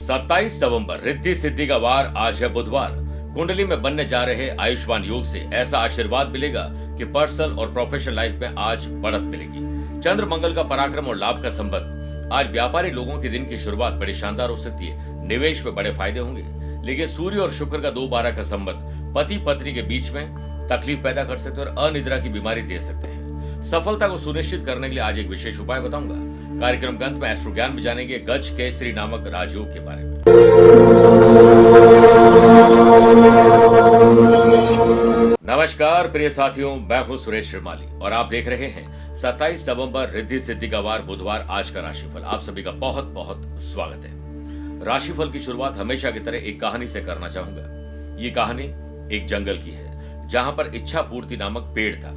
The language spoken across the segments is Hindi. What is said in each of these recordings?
27 नवंबर रिद्धि सिद्धि का वार। आज है बुधवार। कुंडली में बनने जा रहे आयुष्मान योग से ऐसा आशीर्वाद मिलेगा कि पर्सनल और प्रोफेशनल लाइफ में आज बढ़त मिलेगी। चंद्र मंगल का पराक्रम और लाभ का संबंध। आज व्यापारी लोगों के दिन की शुरुआत बड़ी शानदार हो सकती है। निवेश में बड़े फायदे होंगे। लेकिन सूर्य और शुक्र का 2-12 का संबंध पति पत्नी के बीच में तकलीफ पैदा कर सकते हैं और अनिद्रा की बीमारी दे सकते हैं। सफलता को सुनिश्चित करने के लिए आज एक विशेष उपाय बताऊंगा। कार्यक्रम के अंत में एस्ट्रो ज्ञान में जानेंगे गज केसरी नामक राजयोग के बारे में। नमस्कार प्रिय साथियों, मैं हूं सुरेश श्रीमाली और आप देख रहे हैं 27 नवंबर रिद्धि सिद्धि का वार बुधवार आज का राशिफल। आप सभी का बहुत बहुत स्वागत है। राशिफल की शुरुआत हमेशा की तरह एक कहानी से करना चाहूंगा। ये कहानी एक जंगल की है जहां पर इच्छा पूर्ति नामक पेड़ था।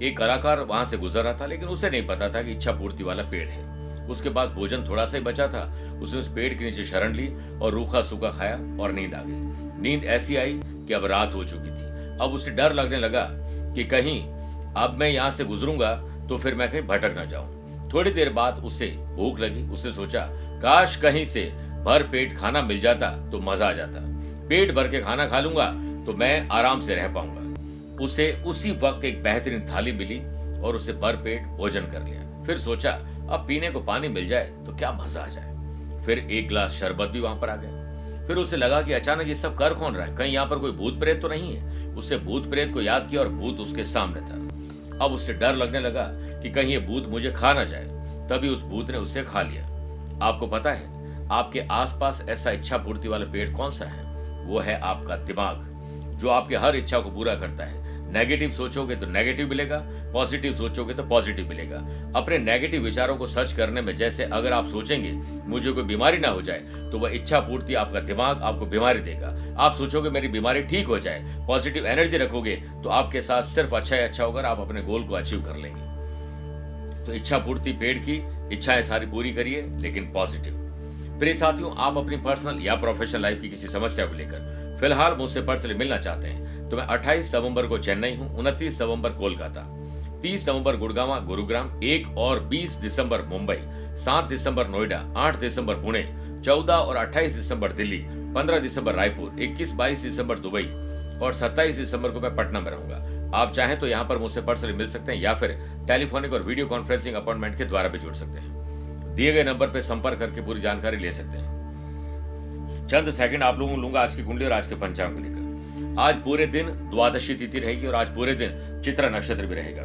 एक कलाकार वहां से गुजर रहा था, लेकिन उसे नहीं पता था कि इच्छा पूर्ति वाला पेड़ है। उसके पास भोजन थोड़ा सा ही बचा था। उसने उस पेड़ के नीचे शरण ली और रूखा सूखा खाया और नींद आ गई। नींद ऐसी आई कि अब रात हो चुकी थी। अब उसे डर लगने लगा कि कहीं अब मैं यहाँ से गुजरूंगा तो फिर मैं कहीं भटक ना जाऊं। थोड़ी देर बाद उसे भूख लगी। उसने सोचा काश कहीं से भर पेट खाना मिल जाता तो मजा आ जाता। पेट भर के खाना खा लूंगा तो मैं आराम से रह पाऊंगा। उसे उसी वक्त एक बेहतरीन थाली मिली और उसे भर पेट भोजन कर लिया। फिर सोचा अब पीने को पानी मिल जाए तो क्या मजा आ जाए। फिर एक गिलास शरबत भी वहां पर आ गया। फिर उसे लगा कि अचानक ये सब कर कौन रहा है, कहीं यहाँ पर कोई भूत प्रेत तो नहीं है। उसने भूत प्रेत को याद किया और भूत उसके सामने था। अब उसे डर लगने लगा कि कहीं ये भूत मुझे खा ना जाए। तभी उस भूत ने उसे खा लिया। आपको पता है आपके आसपास ऐसा इच्छा पूर्ति वाला पेड़ कौन सा है? वो है आपका दिमाग, जो आपके हर इच्छा को पूरा करता है। नेगेटिव सोचोगे तो नेगेटिव मिलेगा, पॉजिटिव सोचोगे तो पॉजिटिव मिलेगा। अपने नेगेटिव विचारों को सच करने में, जैसे अगर आप सोचेंगे मुझे कोई बीमारी ना हो जाए, तो वह इच्छा पूर्ति आपका दिमाग आपको बीमारी देगा। आप सोचोगे मेरी बीमारी ठीक हो जाए, पॉजिटिव एनर्जी रखोगे तो आपके साथ सिर्फ अच्छा ही अच्छा होगा, आप अपने गोल को अचीव कर लेंगे। तो इच्छा पूर्ति पेड़ की इच्छाएं सारी पूरी करिए, लेकिन पॉजिटिव। प्रिय साथियों, आप अपनी पर्सनल या प्रोफेशनल लाइफ की किसी समस्या को लेकर फिलहाल मुझसे पर्सनली मिलना चाहते हैं तो मैं 28 नवंबर को चेन्नई हूं, 29 नवंबर कोलकाता, 30 नवंबर गुड़गांव गुरुग्राम, 1 और 20 दिसंबर मुंबई, 7 दिसंबर नोएडा, 8 दिसंबर पुणे, 14 और 28 दिसंबर दिल्ली, 15 दिसंबर रायपुर, 21-22 दिसंबर दुबई और 27 दिसंबर को मैं पटना में रहूंगा। आप चाहें तो यहाँ पर मुझसे पर्सनली मिल सकते हैं या फिर टेलीफोनिक और वीडियो कॉन्फ्रेंसिंग अपॉइंटमेंट के द्वारा भी जुड़ सकते हैं। दिए गए नंबर पर संपर्क करके पूरी जानकारी ले सकते हैं। चंद सेकंड आप लोगों को लूंगा आज की कुंडली और आज के पंचांग को लेकर। आज पूरे दिन द्वादशी तिथि रहेगी और आज पूरे दिन चित्रा नक्षत्र भी रहेगा।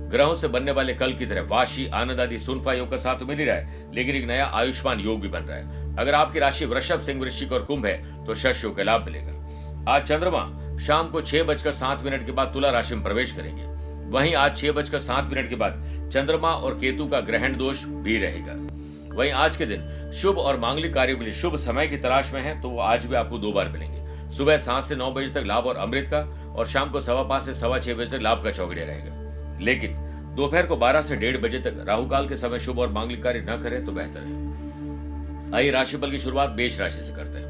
ग्रहों से बनने वाले कल की तरह वाशी आनंद आदि सुनफा योग का साथ तो मिल ही रहा है, लेकिन एक नया आयुष्मान योग भी बन रहा है। अगर आपकी राशि वृषभ, सिंह, वृश्चिक और कुंभ है तो शश योग का लाभ मिलेगा। आज चंद्रमा शाम को 6:07 के बाद तुला राशि में प्रवेश करेंगे। वहीं आज 6:07 के बाद चंद्रमा और केतु का ग्रहण दोष भी रहेगा। वहीं आज के दिन शुभ और मांगलिक कार्यों के लिए शुभ समय की तलाश में है तो वो आज भी आपको 2 बार मिलेंगे। सुबह 7 से 9 बजे तक लाभ और अमृत का, और शाम को 5:15 से 6:15 बजे तक लाभ का चौगड़िया रहेगा। लेकिन दोपहर को 12 से 1:30 बजे तक राहु काल के समय शुभ और मांगलिक कार्य न करें तो बेहतर है। आइए राशिफल की शुरुआत मेष राशि से करते हैं।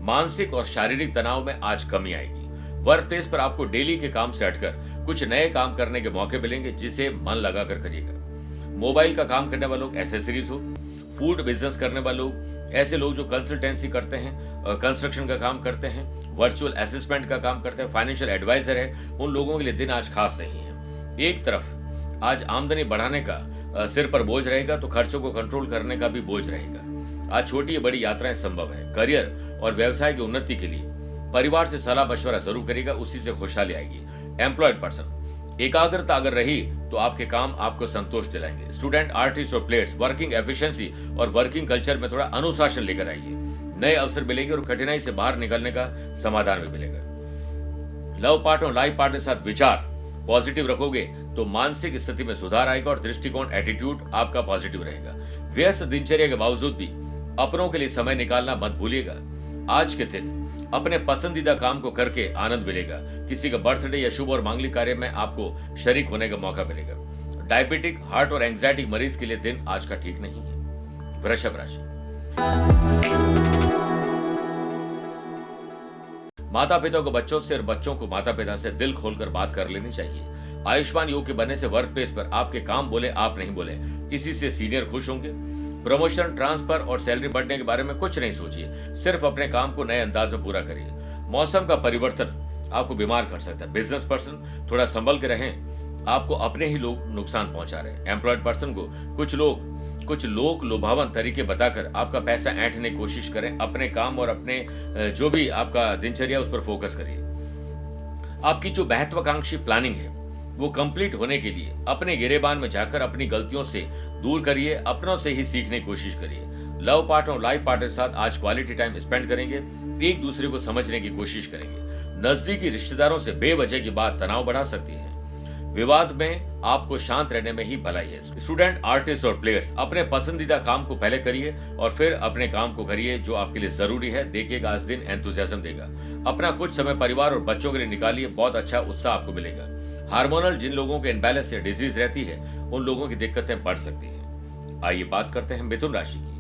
मानसिक और शारीरिक तनाव में आज कमी आएगी। वर्क प्लेस पर आपको डेली के काम से हटकर कुछ नए काम करने के मौके मिलेंगे, जिसे मन लगाकर करिएगा। मोबाइल का काम करने वाले लोग, एसेसरीज हो, फूड बिजनेस करने वाले लोग, ऐसे लोग जो कंसल्टेंसी करते हैं, कंस्ट्रक्शन का काम करते हैं, वर्चुअल असिस्टेंट का काम करते हैं, फाइनेंशियल एडवाइजर है, उन लोगों के लिए दिन आज खास नहीं है। एक तरफ आज आमदनी बढ़ाने का सिर पर बोझ रहेगा तो खर्चों को कंट्रोल करने का भी बोझ रहेगा। आज छोटी बड़ी यात्राएं संभव है। करियर और व्यवसाय की उन्नति के लिए परिवार से सलाह मशवरा जरूर करेगा, उसी से खुशहाली आएगी। एम्प्लॉयड पर्सन, एकाग्रता अगर रही तो आपके काम आपको संतोष दिलाएंगे। स्टूडेंट, आर्टिस्ट और प्लेयर्स वर्किंग एफिशिएंसी और वर्किंग कल्चर में थोड़ा अनुशासन लेकर आइए। नए अवसर मिलेंगे और कठिनाई से बाहर निकलने का समाधान भी मिलेगा। लव पार्टनर और लाइफ पार्टनर के साथ विचार पॉजिटिव रखोगे तो मानसिक स्थिति में सुधार आएगा और दृष्टिकोण, एटीट्यूड आपका पॉजिटिव रहेगा। व्यस्त दिनचर्या के बावजूद भी अपनों के लिए समय निकालना मत भूलिएगा। आज के दिन अपने पसंदीदा काम को करके आनंद मिलेगा। किसी का बर्थडे या शुभ और मांगलिक कार्य में आपको शरीक होने का मौका मिलेगा। डायबिटिक, हार्ट और एंजाइटी मरीज के लिए दिन आज का ठीक नहीं है। वृषभ राशि, माता पिता को बच्चों से और बच्चों को माता पिता से दिल खोलकर बात कर लेनी चाहिए। आयुष्मान योग के बनने से वर्क प्लेस पर आपके काम बोले आप नहीं बोले, इसी से सीनियर खुश होंगे। प्रमोशन, ट्रांसफर और सैलरी बढ़ने के बारे में कुछ नहीं सोचिए, सिर्फ अपने काम को नए अंदाज में पूरा करिए। मौसम का परिवर्तन आपको बीमार कर सकता है। बिजनेस पर्सन थोड़ा संभल के रहें, आपको अपने ही लोग नुकसान पहुंचा रहे हैं। एम्प्लॉयड पर्सन को कुछ लोग लुभावन तरीके बताकर आपका पैसा ऐंठने की कोशिश करें। अपने काम और अपने जो भी आपका दिनचर्या उस पर फोकस करिए। आपकी जो महत्वाकांक्षी प्लानिंग है वो कंप्लीट होने के लिए अपने गिरेबान में जाकर अपनी गलतियों से दूर करिए, अपनों से ही सीखने की कोशिश करिए। लव पार्टनर और लाइफ पार्टनर के साथ आज क्वालिटी टाइम स्पेंड करेंगे, एक दूसरे को समझने की कोशिश करेंगे। नजदीकी रिश्तेदारों से बेवजह की बात तनाव बढ़ा सकती है। विवाद में आपको शांत रहने में ही भलाई है। स्टूडेंट, आर्टिस्ट और प्लेयर्स अपने पसंदीदा काम को पहले करिए और फिर अपने काम को करिए जो आपके लिए जरूरी है। देखिएगा आज दिन एंथुसियाज्म देगा। अपना कुछ समय परिवार और बच्चों के लिए निकालिए, बहुत अच्छा उत्साह आपको मिलेगा। हार्मोनल जिन लोगों के इनबैलेंस या डिजीज रहती है उन लोगों की दिक्कतें बढ़ सकती है। आइए बात करते हैं मिथुन राशि की।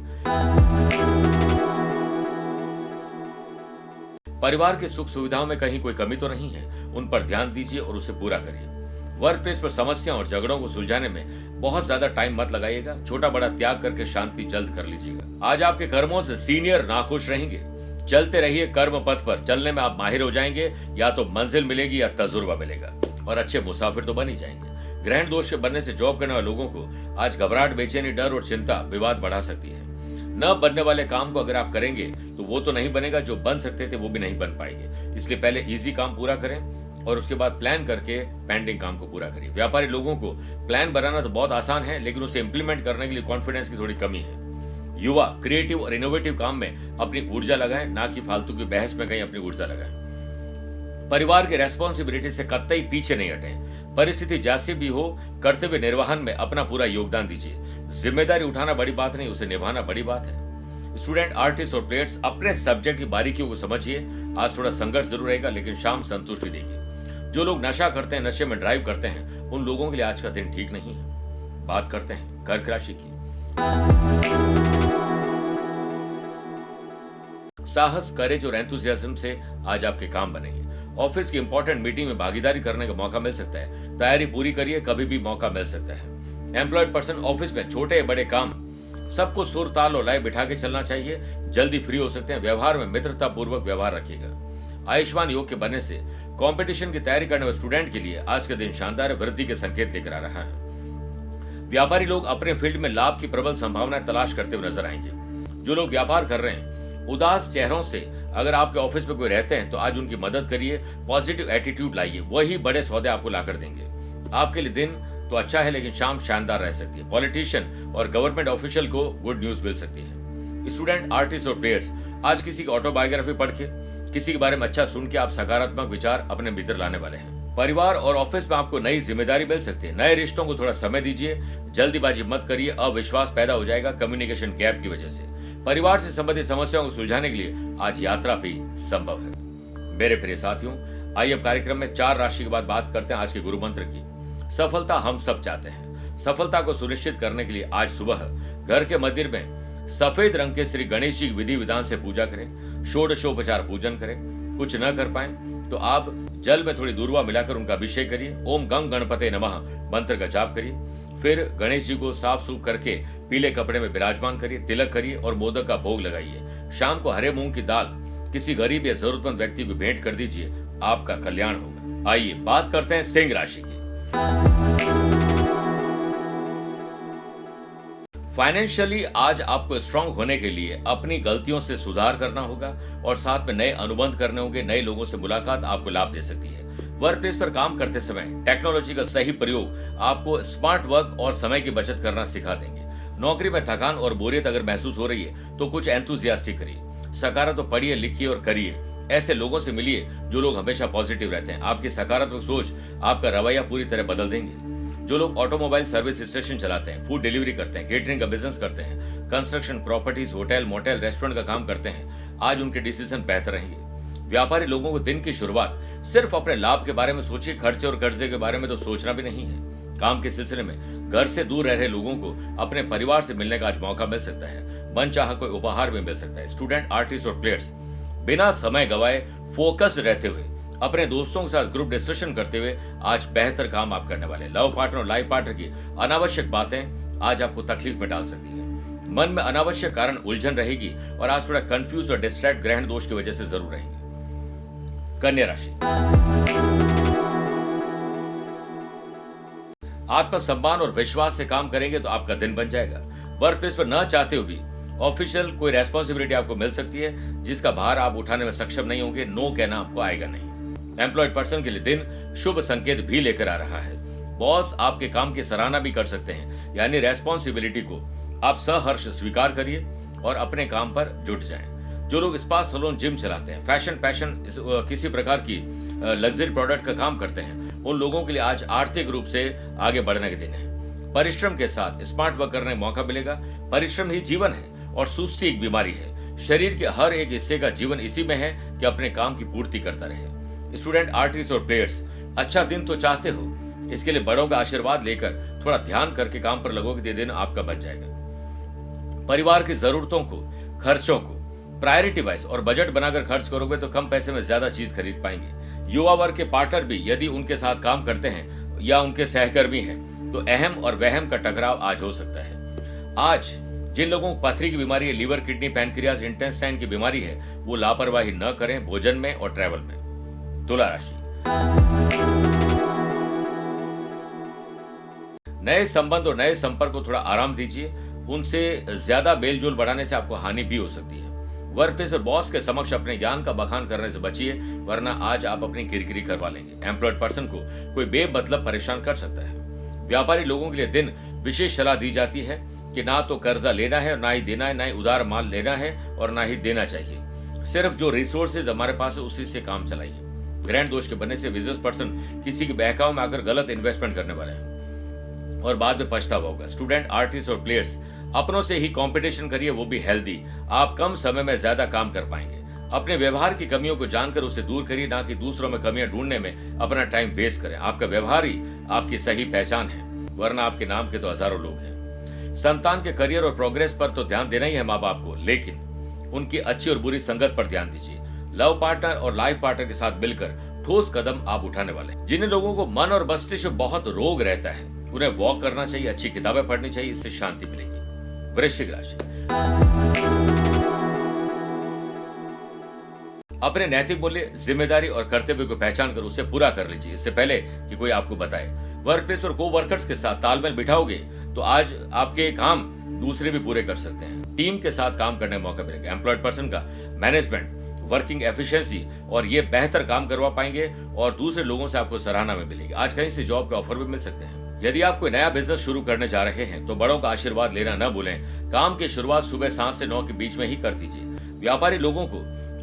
परिवार के सुख सुविधाओं में कहीं कोई कमी तो नहीं है, उन पर ध्यान दीजिए और उसे पूरा करिए। वर्क प्लेस पर समस्या और झगड़ों को सुलझाने में बहुत ज्यादा टाइम मत लगाइएगा, छोटा बड़ा त्याग करके शांति जल्द कर लीजिएगा। आज आपके कर्मों से सीनियर नाखुश रहेंगे। चलते रहिए, कर्म पथ पर चलने में आप माहिर हो जाएंगे, या तो मंजिल मिलेगी या तजुर्बा मिलेगा और अच्छे मुसाफिर तो बन ही जाएंगे। ग्रहण दोष के बनने से जॉब करने वाले लोगों को आज घबराहट, बेचैनी, डर और चिंता विवाद बढ़ा सकती है। न बनने वाले काम को अगर आप करेंगे तो वो तो नहीं बनेगा, जो बन सकते थे वो भी नहीं बन पाएंगे। इसलिए पहले इजी काम पूरा करें और उसके बाद प्लान करके पेंडिंग काम को पूरा करिए। व्यापारी लोगों को प्लान बनाना तो बहुत आसान है, लेकिन उसे इंप्लीमेंट करने के लिए कॉन्फिडेंस की थोड़ी कमी है। युवा क्रिएटिव और इनोवेटिव काम में अपनी ऊर्जा लगाएं, ना कि फालतू की बहस में कहीं अपनी ऊर्जा लगाएं। परिवार की रेस्पॉन्सिबिलिटी से कतई पीछे नहीं हटें। परिस्थिति जैसी भी हो, कर्तव्य निर्वहन में अपना पूरा योगदान दीजिए। जिम्मेदारी उठाना बड़ी बात नहीं, उसे निभाना बड़ी बात है। स्टूडेंट, आर्टिस्ट और प्लेयर्स अपने सब्जेक्ट की बारीकियों को समझिए। आज थोड़ा संघर्ष जरूर रहेगा, लेकिन शाम संतुष्टि देगी। जो लोग नशा करते हैं, नशे में ड्राइव करते हैं, उन लोगों के लिए आज का दिन ठीक नहीं है। बात करते हैं कर्क राशि की। साहस, करेज और एंथुसियाज्म से आज आपके काम बनेंगे। ऑफिस की इंपॉर्टेंट मीटिंग में भागीदारी करने का मौका मिल सकता है। तैयारी पूरी करिए, कभी भी मौका मिल सकता है। एम्प्लॉयड पर्सन ऑफिस में छोटे बड़े काम सबको सुर ताल और लय बिठा के चलना चाहिए, जल्दी फ्री हो सकते हैं। व्यवहार में मित्रता पूर्वक व्यवहार रखिएगा। आयुष्मान योग के बनने से कंपटीशन की तैयारी करने वाले स्टूडेंट के लिए आज का दिन शानदार वृद्धि के संकेत लेकर आ रहा है। व्यापारी लोग अपने फील्ड में लाभ की प्रबल संभावनाएं तलाश करते हुए नजर आएंगे। जो लोग व्यापार कर रहे हैं, उदास चेहरों से अगर आपके ऑफिस में कोई रहते हैं तो आज उनकी मदद करिए, पॉजिटिव एटीट्यूड लाइए, वही बड़े सौदे आपको लाकर देंगे। आपके लिए दिन तो अच्छा है, लेकिन शाम शानदार रह सकती है। पॉलिटिशियन और गवर्नमेंट ऑफिशियल को गुड न्यूज मिल सकती है। स्टूडेंट, आर्टिस्ट और प्लेयर्स आज किसी की ऑटोबायोग्राफी पढ़ के, किसी के बारे में अच्छा सुन के आप सकारात्मक विचार अपने भीतर लाने वाले हैं। परिवार और ऑफिस में आपको नई जिम्मेदारी मिल सकती है। नए रिश्तों को थोड़ा समय दीजिए, जल्दीबाजी मत करिए, अविश्वास पैदा हो जाएगा कम्युनिकेशन गैप की वजह से। परिवार से संबंधित समस्याओं को सुलझाने के लिए आज यात्रा भी संभव है। मेरे प्रिय साथियों, आइए अब कार्यक्रम में 4 राशि के बाद बात करते हैं आज के गुरु मंत्र की। सफलता हम सब चाहते हैं। सफलता को सुनिश्चित करने के लिए आज सुबह घर के मंदिर में सफेद रंग के श्री गणेश जी विधि विधान से पूजा करें, षोडशोपचार पूजन करें। कुछ न कर पाए तो आप जल में थोड़ी दूर्वा मिलाकर उनका अभिषेक करिए। ओम गंग गणपते नमः मंत्र का जाप करिए। फिर गणेश जी को साफ सूफ करके पीले कपड़े में विराजमान करिए, तिलक करिए और मोदक का भोग लगाइए। शाम को हरे मूंग की दाल किसी गरीब या जरूरतमंद व्यक्ति को भेंट कर दीजिए, आपका कल्याण होगा। आइए बात करते हैं सिंह राशि की। फाइनेंशियली आज आपको स्ट्रांग होने के लिए अपनी गलतियों से सुधार करना होगा और साथ में नए अनुबंध करने होंगे। नए लोगों से मुलाकात आपको लाभ दे सकती है। वर्क प्लेस पर काम करते समय टेक्नोलॉजी का सही प्रयोग आपको स्मार्ट वर्क और समय की बचत करना सिखा देंगे। नौकरी में थकान और बोरियत अगर महसूस हो रही है तो कुछ एंथुसियास्टिक करिए। सकारात्मक पढ़िए, लिखिए और करिए। ऐसे लोगों से मिलिए जो लोग हमेशा पॉजिटिव रहते हैं। आपकी सकारात्मक सोच आपका रवैया पूरी तरह बदल देंगे। जो लोग ऑटोमोबाइल सर्विस स्टेशन चलाते हैं, फूड डिलीवरी करते हैं, केटरिंग का बिजनेस करते हैं, construction, properties, hotel, motel, restaurant का काम करते हैं, आज उनके डिसीजन बेहतर रहेंगे। व्यापारी लोगों को दिन की शुरुआत सिर्फ अपने लाभ के बारे में सोचिए, खर्चे और कर्जे के बारे में तो सोचना भी नहीं है। काम के सिलसिले में घर से दूर रह रहे लोगों को अपने परिवार से मिलने का आज मौका मिल सकता है। मनचाहा कोई उपहार भी मिल सकता है। स्टूडेंट, आर्टिस्ट और प्लेयर्स बिना समय गवाए फोकस रहते हुए अपने दोस्तों के साथ ग्रुप डिस्कशन करते हुए आज बेहतर काम आप करने वाले। लव पार्टनर और लाइफ पार्टनर की अनावश्यक बातें आज आपको तकलीफ में डाल सकती है। मन में अनावश्यक कारण उलझन रहेगी और आज थोड़ा कंफ्यूज और डिस्ट्रैक्ट ग्रहण दोष की वजह से जरूर रहेंगे। कन्या राशि, आत्मसम्मान और विश्वास से काम करेंगे तो आपका दिन बन जाएगा। वर्क प्लेस पर न चाहते हुए ऑफिशियल कोई रेस्पॉन्सिबिलिटी आपको मिल सकती है जिसका भार आप उठाने में सक्षम नहीं होंगे। नो कहना आपको आएगा नहीं। एम्प्लॉयड पर्सन के लिए दिन शुभ संकेत भी लेकर आ रहा है। बॉस आपके काम की सराहना भी कर सकते हैं, यानी रेस्पॉन्सिबिलिटी को आप सहर्ष स्वीकार करिए और अपने काम पर जुट जाएं। जो लोग स्पा सैलून जिम चलाते हैं, फैशन पैशन किसी प्रकार की लग्जरी प्रोडक्ट का काम करते हैं, उन लोगों के लिए आज आर्थिक रूप से आगे बढ़ने के दिन है। परिश्रम के साथ स्मार्ट वर्क करने का मौका मिलेगा। परिश्रम ही जीवन है और सुस्ती एक बीमारी है। शरीर के हर एक हिस्से का जीवन इसी में है कि अपने काम की पूर्ति करता रहे। स्टूडेंट, आर्टिस्ट और प्लेयर्स, अच्छा दिन तो चाहते हो, इसके लिए बड़ों का आशीर्वाद लेकर थोड़ा ध्यान करके काम पर लगोगे तो दिन आपका बन जाएगा। परिवार की जरूरतों को, खर्चों को प्रायोरिटी वाइज और बजट बनाकर खर्च करोगे तो कम पैसे में ज्यादा चीज खरीद पाएंगे। युवा वर्ग के पार्टनर भी यदि उनके साथ काम करते हैं या उनके सहकर्मी हैं तो अहम और वहम का टकराव आज हो सकता है। आज जिन लोगों को पथरी की बीमारी है, लीवर, किडनी, पैनक्रियाज, इंटेस्टाइन की बीमारी है, वो लापरवाही न करें भोजन में और ट्रैवल में। तुला राशि, नए संबंध और नए संपर्क को थोड़ा आराम दीजिए। उनसे ज्यादा मेलजोल बढ़ाने से आपको हानि भी हो सकती है। वर्क प्लेस और बॉस के समक्ष अपने ज्ञान का बखान करने से बचिए, वरना आज आप अपनी किरकिरी करवा लेंगे। एम्प्लॉयड पर्सन को कोई बेमतलब परेशान कर सकता है। व्यापारी लोगों के लिए दिन विशेष सलाह दी जाती है कि ना तो कर्जा लेना है और ना ही देना है, ना ही उधार माल लेना है और ना ही देना चाहिए। सिर्फ जो रिसोर्सेज हमारे पास है उसी से काम चलाइए। ग्रहण दोष के बनने से बिजनेस पर्सन किसी के बहकाव में आकर गलत इन्वेस्टमेंट करने वाले हैं और बाद में पछतावा होगा। स्टूडेंट, आर्टिस्ट और प्लेयर्स, अपनों से ही कंपटीशन करिए, वो भी हेल्दी। आप कम समय में ज्यादा काम कर पाएंगे। अपने व्यवहार की कमियों को जानकर उसे दूर करिए, ना कि दूसरों में कमियां ढूंढने में अपना टाइम वेस्ट करें। आपका व्यवहार ही आपकी सही पहचान है, वरना आपके नाम के तो हजारों लोग हैं। संतान के करियर और प्रोग्रेस पर तो ध्यान देना ही है माँ बाप को, लेकिन उनकी अच्छी और बुरी संगत पर ध्यान दीजिए। लव पार्टनर और लाइफ पार्टनर के साथ मिलकर ठोस कदम आप उठाने वाले। जिन लोगों को मन और मस्तिष्क में बहुत रोग रहता है उन्हें वॉक करना चाहिए, अच्छी किताबें पढ़नी चाहिए, इससे शांति मिलेगी। वृश्चिक राशि, अपने नैतिक मूल्य, जिम्मेदारी और कर्तव्य को पहचान कर उसे पूरा कर लीजिए, इससे पहले कि कोई आपको बताए। वर्क प्लेस पर को वर्कर्स के साथ तालमेल बिठाओगे तो आज आपके काम दूसरे भी पूरे कर सकते हैं। टीम के साथ काम करने का मौका मिलेगा। एम्प्लॉयड पर्सन का मैनेजमेंट, वर्किंग एफिशिएंसी और ये बेहतर काम करवा पाएंगे और दूसरे लोगों से आपको सराहना में मिलेगी। आज कहीं से जॉब के ऑफर भी मिल सकते हैं। यदि आप कोई नया बिजनेस शुरू करने जा रहे हैं तो बड़ों का आशीर्वाद लेना न भूलें। काम की शुरुआत सुबह 7 से 9 के बीच में ही कर दीजिए। व्यापारी लोगों को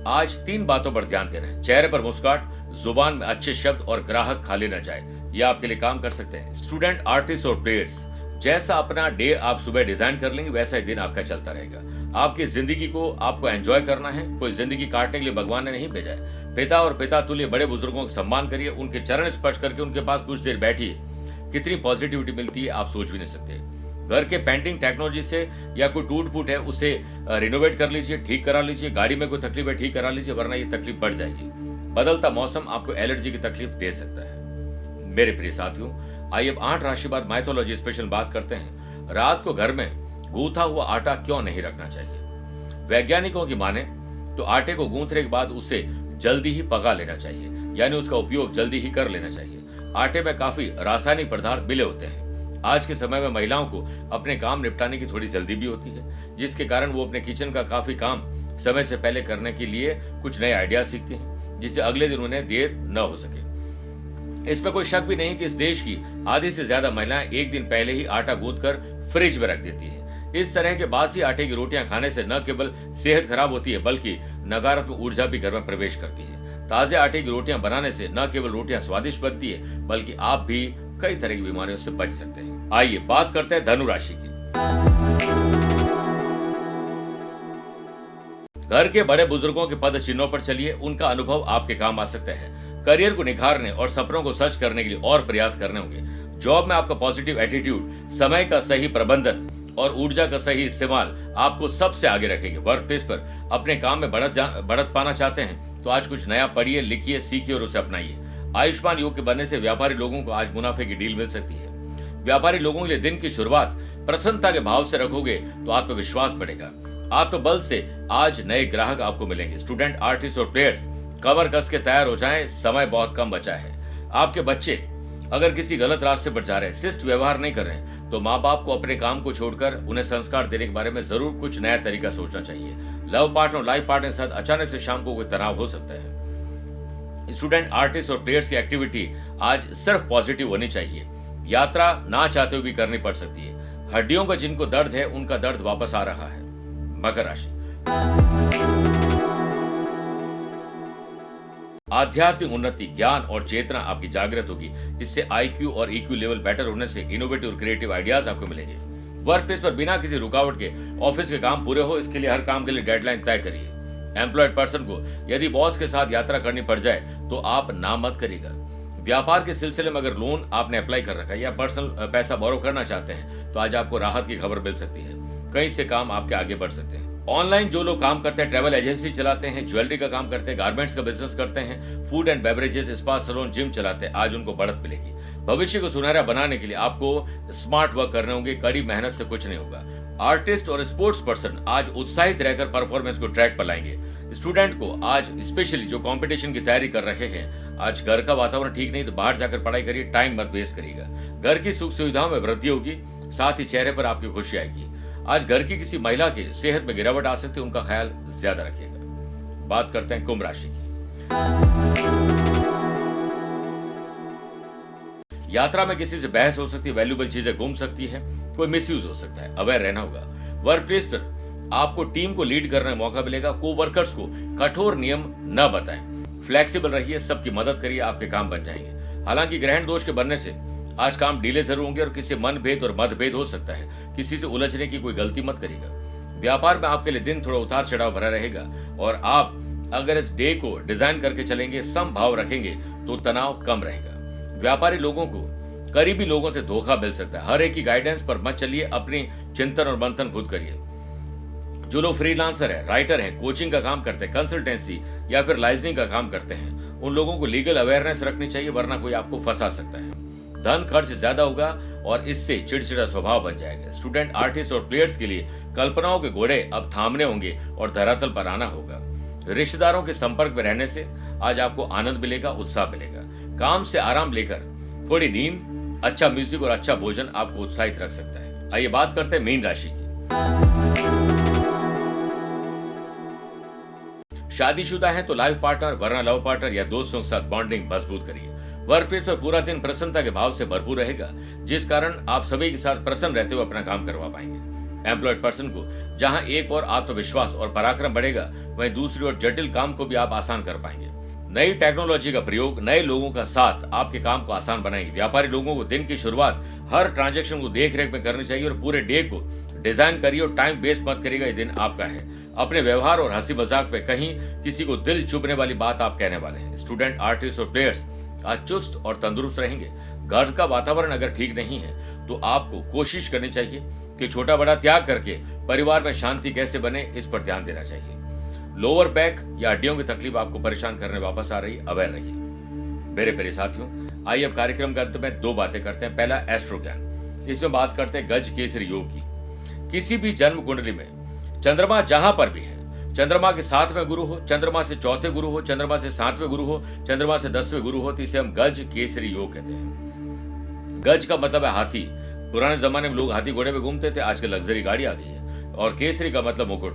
आज 3 बातों पर ध्यान देना है। चेहरे पर मुस्कुराहट, जुबान में अच्छे शब्द और ग्राहक खाली न जाए, यह आपके लिए काम कर सकते हैं। स्टूडेंट, आर्टिस्ट और प्लेयर्स, जैसा अपना डे आप सुबह डिजाइन कर लेंगे वैसा ही दिन आपका चलता रहेगा। आपकी जिंदगी को आपको एंजॉय करना है, कोई जिंदगी काटने के लिए भगवान ने नहीं भेजा है। पिता और पिता तुल्य बड़े बुजुर्गों का सम्मान करिए, उनके चरण स्पर्श करके उनके पास कुछ देर बैठिए। कितनी पॉजिटिविटी मिलती है आप सोच भी नहीं सकते। घर के पेंटिंग टेक्नोलॉजी से या कोई टूट फूट है उसे रिनोवेट कर लीजिए, ठीक करा लीजिए। गाड़ी में कोई तकलीफ है ठीक करा लीजिए, वरना ये तकलीफ बढ़ जाएगी। बदलता मौसम आपको एलर्जी की तकलीफ दे सकता है। मेरे प्रिय साथियों, आइए अब 8 राशि बाद माइथोलॉजी स्पेशल बात करते हैं। रात को घर में गूंथा हुआ आटा क्यों नहीं रखना चाहिए? वैज्ञानिकों की माने तो आटे को गूंथने के बाद उसे जल्दी ही पका लेना चाहिए, यानी उसका उपयोग जल्दी ही कर लेना चाहिए। आटे में काफी रासायनिक पदार्थ मिले होते हैं। आज के समय में महिलाओं को अपने काम निपटाने की थोड़ी जल्दी भी होती है, जिसके कारण वो अपने किचन का काफी काम समय से पहले करने के लिए कुछ नए आइडिया सीखती हैं, जिससे अगले दिन उन्हें देर न हो सके। इसमें कोई शक भी नहीं कि इस देश की आधी से ज्यादा महिलाएं एक दिन पहले ही आटा गूंथकर फ्रिज में रख देती है। इस तरह के बासी आटे की रोटियां खाने से न केवल सेहत खराब होती है बल्कि नकारात्मक ऊर्जा भी घर में प्रवेश करती है। ताजे आटे की रोटियां बनाने से न केवल रोटियां स्वादिष्ट बनती है बल्कि आप भी कई तरह की बीमारियों से बच सकते हैं। आइए बात करते हैं धनु राशि की। घर के बड़े बुजुर्गों के पद चिन्हों पर चलिए, उनका अनुभव आपके काम आ सकता है। करियर को निखारने और सपनों को सच करने के लिए और प्रयास करने होंगे। जॉब में आपका पॉजिटिव एटीट्यूड, समय का सही प्रबंधन और ऊर्जा का सही इस्तेमाल आपको सबसे आगे रखेंगे। वर्क प्लेस पर अपने काम में बढ़त पाना चाहते हैं तो आज कुछ नया पढ़िए, लिखिए, सीखिए और उसे अपनाइए। आयुष्मान योग के बनने से व्यापारी लोगों को आज मुनाफे की डील मिल सकती है। व्यापारी लोगों के लिए दिन की शुरुआत प्रसन्नता के भाव से रखोगे तो आत्मविश्वास बढ़ेगा। आत्मबल से आज नए ग्राहक आपको मिलेंगे। स्टूडेंट, आर्टिस्ट और प्लेयर्स कमर कस के तैयार हो जाएं, समय बहुत कम बचा है। आपके बच्चे अगर किसी गलत रास्ते पर जा रहे हैं, शिष्ट व्यवहार नहीं कर रहे हैं, तो माँ बाप को अपने काम को छोड़कर उन्हें संस्कार देने के बारे में जरूर कुछ नया तरीका सोचना चाहिए। लव पार्टनर, लाइफ पार्टनर के साथ अचानक से शाम को कोई तनाव हो सकता है। स्टूडेंट, आर्टिस्ट और प्लेयर्स की एक्टिविटी आज सिर्फ पॉजिटिव होनी चाहिए। यात्रा ना चाहते हुए भी करनी पड़ सकती है। हड्डियों का जिनको दर्द है उनका दर्द वापस आ रहा है। मकर राशि, आध्यात्मिक उन्नति, ज्ञान और चेतना आपकी जागृत होगी। इससे IQ और EQ लेवल बेटर होने से इनोवेटिव और क्रिएटिव आइडियाज आपको मिलेंगे। वर्क प्लेस पर बिना किसी रुकावट के ऑफिस के काम पूरे हो, इसके लिए हर काम के लिए डेडलाइन तय करिए। एम्प्लॉयड पर्सन को यदि बॉस के साथ यात्रा करनी पड़ जाए तो आप ना मत करिएगा। व्यापार के सिलसिले में अगर लोन आपने अप्लाई कर रखा है या पर्सनल पैसा बोरो करना चाहते हैं तो आज आपको राहत की खबर मिल सकती है। कहीं से काम आपके आगे बढ़ सकते हैं। ऑनलाइन जो लोग काम करते हैं, ट्रैवल एजेंसी चलाते हैं, ज्वेलरी का काम करते हैं, गारमेंट्स का बिजनेस करते हैं, food and beverages, spa salon, gym चलाते हैं, आज उनको बढ़त मिलेगी। भविष्य को सुनहरा बनाने के लिए आपको स्मार्ट वर्क करने होंगे। कड़ी मेहनत से कुछ नहीं होगा। आर्टिस्ट और स्पोर्ट्स पर्सन आज उत्साहित रहकर परफॉर्मेंस को ट्रैक पर लाएंगे। स्टूडेंट को आज स्पेशली जो कंपटीशन की तैयारी कर रहे हैं, आज घर का वातावरण ठीक नहीं तो बाहर जाकर पढ़ाई करिए, टाइम मत वेस्ट करिएगा। घर की सुख सुविधाओं में वृद्धि होगी, साथ ही चेहरे पर आपकी खुशी आएगी। आज घर की किसी महिला के सेहत में गिरावट आ सकती है, उनका ख्याल ज्यादा रखिएगा। बात करते हैं कुंभ राशि की। यात्रा में किसी से बहस हो सकती है, वैल्यूएबल चीजें गुम सकती है, कोई मिसयूज हो सकता है, अवेयर रहना होगा। वर्क प्लेस पर आपको टीम को लीड करने का मौका मिलेगा। कोवर्कर्स को कठोर नियम न बताएं, फ्लेक्सिबल रहिए, सबकी मदद करिए, आपके काम बन जाएंगे। हालांकि ग्रहण दोष के बनने से आज काम डिले जरूर होंगे और किसी मनभेद और मतभेद हो सकता है। किसी से उलझने की कोई गलती मत करिएगा। व्यापार में आपके लिए दिन थोड़ा उतार चढ़ाव भरा रहेगा और आप अगर इस डे को डिजाइन करके चलेंगे, समभाव रखेंगे तो तनाव कम रहेगा। व्यापारी लोगों को करीबी लोगों से धोखा मिल सकता है। हर एक की गाइडेंस पर मत चलिए, अपनी चिंतन और मंथन खुद करिए। जो लोग फ्रीलांसर है, राइटर है, कोचिंग का काम करते हैं, कंसल्टेंसी या फिर लाइजनिंग का काम करते हैं, उन लोगों को लीगल अवेयरनेस रखनी चाहिए, वरना कोई आपको फंसा सकता है। धन खर्च ज्यादा होगा और इससे चिड़चिड़ा स्वभाव बन जाएगा। स्टूडेंट, आर्टिस्ट और प्लेयर्स के लिए कल्पनाओं के घोड़े अब थामने होंगे और धरातल पर आना होगा। रिश्तेदारों के संपर्क में रहने से आज आपको आनंद मिलेगा, उत्साह मिलेगा। काम से आराम लेकर थोड़ी नींद, अच्छा म्यूजिक और अच्छा भोजन आपको उत्साहित रख सकता है। आइए बात करते हैं मीन राशि की। शादीशुदा है तो लाइफ पार्टनर वरना लव पार्टनर या दोस्तों के साथ बॉन्डिंग मजबूत करिए। वर्क प्लेस पर पूरा दिन प्रसन्नता के भाव से भरपूर रहेगा, जिस कारण आप सभी के साथ प्रसन्न रहते हुए अपना काम करवा पाएंगे। एम्प्लॉयड पर्सन को जहां एक और आत्मविश्वास और पराक्रम बढ़ेगा, वहीं दूसरी ओर जटिल काम को भी आप आसान कर पाएंगे। नई टेक्नोलॉजी का प्रयोग, नए लोगों का साथ आपके काम को आसान बनाएंगे। व्यापारी लोगों को दिन की शुरुआत हर ट्रांजैक्शन को देख रेख में करनी चाहिए और पूरे डे को डिजाइन करिए और टाइम वेस्ट मत करिएगा। ये दिन आपका है। अपने व्यवहार और हंसी मजाक पे कहीं किसी को दिल चुभने वाली बात आप कहने वाले हैं। स्टूडेंट, आर्टिस्ट और प्लेयर्स आज चुस्त और तंदुरुस्त रहेंगे। घर का वातावरण अगर ठीक नहीं है तो आपको कोशिश करनी चाहिए कि छोटा बड़ा त्याग करके परिवार में शांति कैसे बने, इस पर ध्यान देना चाहिए। लोअर बैक या हड्डियों की तकलीफ आपको परेशान करने वापस आ रही, अवेयर रहिए। मेरे प्यारे साथियों, आइए अब कार्यक्रम के अंत में दो बातें करते हैं। पहला, एस्ट्रो ज्ञान। इसमें बात करते हैं गज केसरी योग की। किसी भी जन्म कुंडली में चंद्रमा जहां पर भी है, चंद्रमा के 7वें गुरु हो, चंद्रमा से 4थे गुरु हो, चंद्रमा से 7वें गुरु हो, चंद्रमा से 10वें गुरु हो, तो इसे हम गज केसरी योग कहते हैं। गज का मतलब है हाथी। पुराने जमाने में लोग हाथी घोड़े पे घूमते थे, आजकल लग्जरी गाड़ी आ गई है। और केसरी का मतलब मुकुट।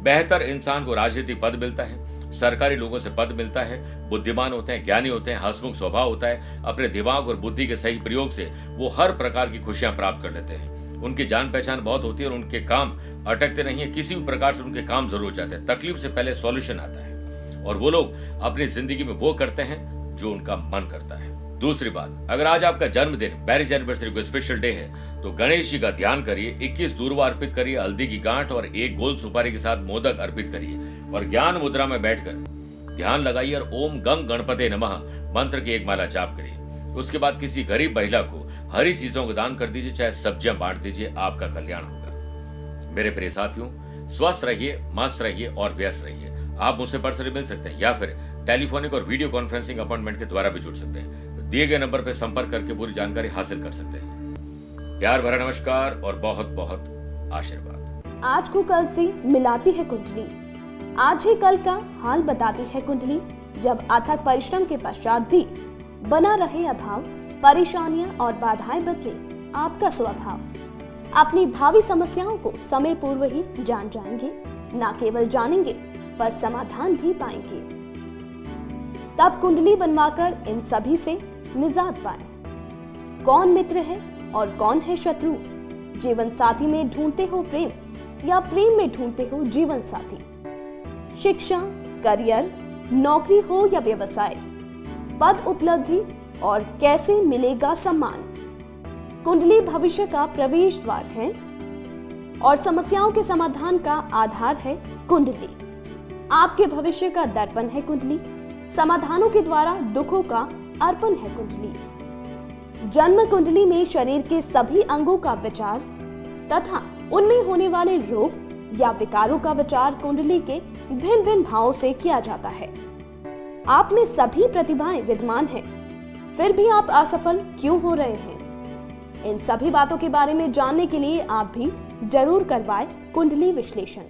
बेहतर इंसान को राजनीतिक पद मिलता है, सरकारी लोगों से पद मिलता है, बुद्धिमान होते हैं, ज्ञानी होते हैं, हंसमुख स्वभाव होता है। अपने दिमाग और बुद्धि के सही प्रयोग से वो हर प्रकार की खुशियां प्राप्त कर लेते हैं। उनकी जान पहचान बहुत होती है और उनके काम अटकते नहीं है। किसी भी प्रकार से उनके काम जरूर जाते हैं। तकलीफ से पहले सॉल्यूशन आता है और वो लोग अपनी जिंदगी में वो करते हैं जो उनका मन करता है। दूसरी बात, अगर आज आपका जन्मदिन, मैरिज एनिवर्सरी को स्पेशल डे है तो गणेश जी का ध्यान करिए, 21 दूर्वा अर्पित करिए, हल्दी की गांठ और एक गोल सुपारी के साथ मोदक अर्पित करिए और ज्ञान मुद्रा में बैठकर ध्यान लगाइए और ओम गंग गणपते नमः मंत्र की एक माला जाप करिए। उसके बाद किसी गरीब महिला को हरी चीजों को दान कर दीजिए, चाहे सब्जियां बांट दीजिए, आपका कल्याण होगा। मेरे प्रिय साथियों, स्वस्थ रहिए, मस्त रहिए और व्यस्त रहिए। आप मुझसे पर्सनली मिल सकते हैं या फिर टेलीफोनिक और वीडियो कॉन्फ्रेंसिंग अपॉइंटमेंट के द्वारा भी जुड़ सकते हैं। दिए गए नंबर पर संपर्क करके पूरी जानकारी हासिल कर सकते हैं। प्यार भरा नमस्कार और बहुत बहुत आशीर्वाद। आज को कल से मिलाती है कुंडली, आज ही कल का हाल बताती है कुंडली। जब अथक परिश्रम के पश्चात भी बना रहे अभाव, परेशानियां और बाधाएं बदले आपका स्वभाव, अपनी भावी समस्याओं को समय पूर्व ही जान जाएंगे। न केवल जानेंगे पर समाधान भी पाएंगे। तब कुंडली बनवाकर इन सभी से निजात पाए। कौन मित्र है और कौन है शत्रु? जीवन साथी में ढूंढते हो प्रेम या प्रेम में ढूंढते हो जीवन साथी? शिक्षा, करियर, नौकरी हो या व्यवसाय, पद उपलब्धि और कैसे मिलेगा सम्मान? कुंडली भविष्य का प्रवेश द्वार है और समस्याओं के समाधान का आधार है कुंडली। आपके भविष्य का दर्पण है कुंडली, समाधानों के द्वारा दुखों का अर्पण है कुंडली। जन्म कुंडली में शरीर के सभी अंगों का विचार तथा उनमें होने वाले रोग या विकारों का विचार कुंडली के भिन्न भिन्न भावों से किया जाता है। आप में सभी प्रतिभाएं विद्यमान हैं, फिर भी आप असफल क्यों हो रहे हैं? इन सभी बातों के बारे में जानने के लिए आप भी जरूर करवाएं कुंडली विश्लेषण।